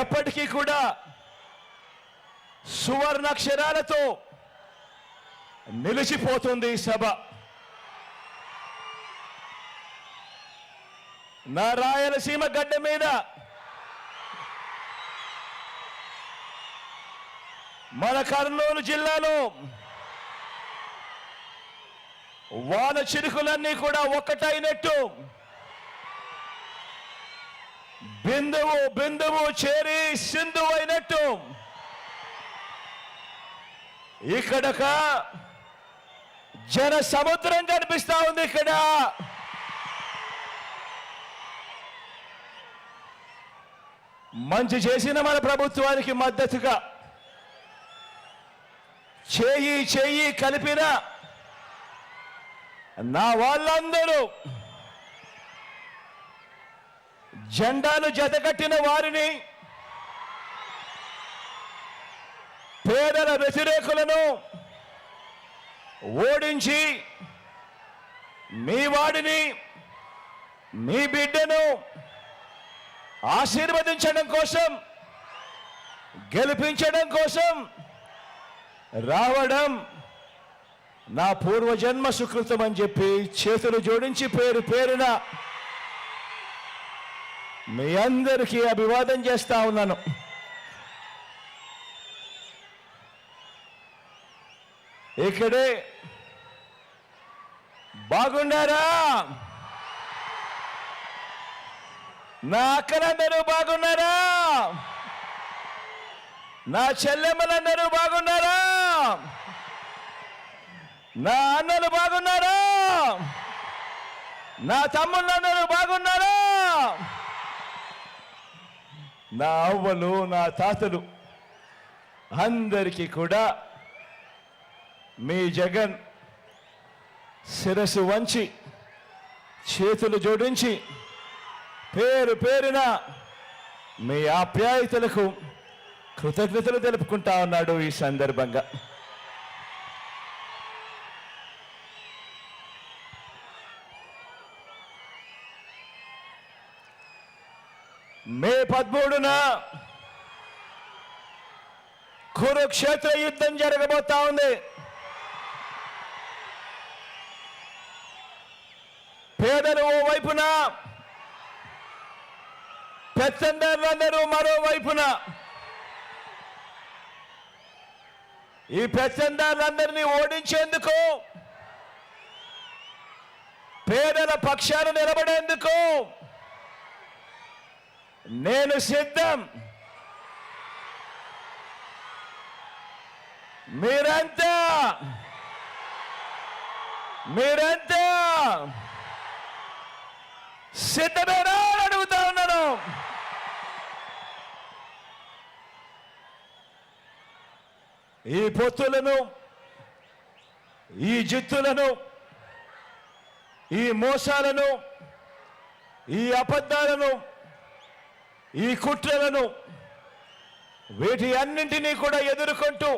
ఎప్పటికీ కూడా సువర్ణాక్షరాలతో నిలిచిపోతుంది ఈ సభ. నా రాయలసీమ గడ్డ మీద మన కర్నూలు జిల్లాలో వాన చిరుకులన్నీ కూడా ఒక్కటైనట్టు బిందువు బిందువు చేరి సింధు అయినట్టు ఇక్కడక జన సముద్రం కనిపిస్తా ఉంది. ఇక్కడ మంచి చేసిన మన ప్రభుత్వానికి మద్దతుగా చేయి చేయి కలిపిన నా వాళ్ళందరూ, జెండాను జతకట్టిన వారిని, పేదల వ్యతిరేకులను ఓడించి మీ వాడిని, మీ బిడ్డను ఆశీర్వదించడం కోసం, గెలిపించడం కోసం రావడం నా పూర్వజన్మ సుకృతం అని చెప్పి చేతులు జోడించి పేరు పేరున మీ అందరికీ అభివాదం చేస్తా ఉన్నాను. ఇక్కడే బాగున్నారా? నా అక్కలందరూ బాగున్నారా? నా చెల్లెమ్మలందరూ బాగున్నారా? నా అన్నలు బాగున్నారా? నా తమ్ముళ్ళందరూ బాగున్నారా? నా అవ్వలు, నా తాతలు అందరికీ కూడా మీ జగన్ శిరస్సు వంచి చేతులు జోడించి పేరు పేరున మీ ఆప్యాయతలకు కృతజ్ఞతలు తెలుపుకుంటా ఉన్నాడు. ఈ సందర్భంగా మే 13న కురుక్షేత్ర యుద్ధం జరగబోతా ఉంది. పేదలు ఓ వైపున, పెత్తందారులందరూ మరోవైపున. ఈ పెత్తందారులందరినీ ఓడించేందుకు, పేదల పక్షాన నిలబడేందుకు నేను సిద్ధం. మీరంతా సిద్ధమేనా అని అడుగుతా ఉన్నాను. ఈ పొత్తులను, ఈ జిత్తులను, ఈ మోసాలను, ఈ అబద్ధాలను, ఈ కుట్రలను, వీటి అన్నింటినీ కూడా ఎదుర్కొంటూ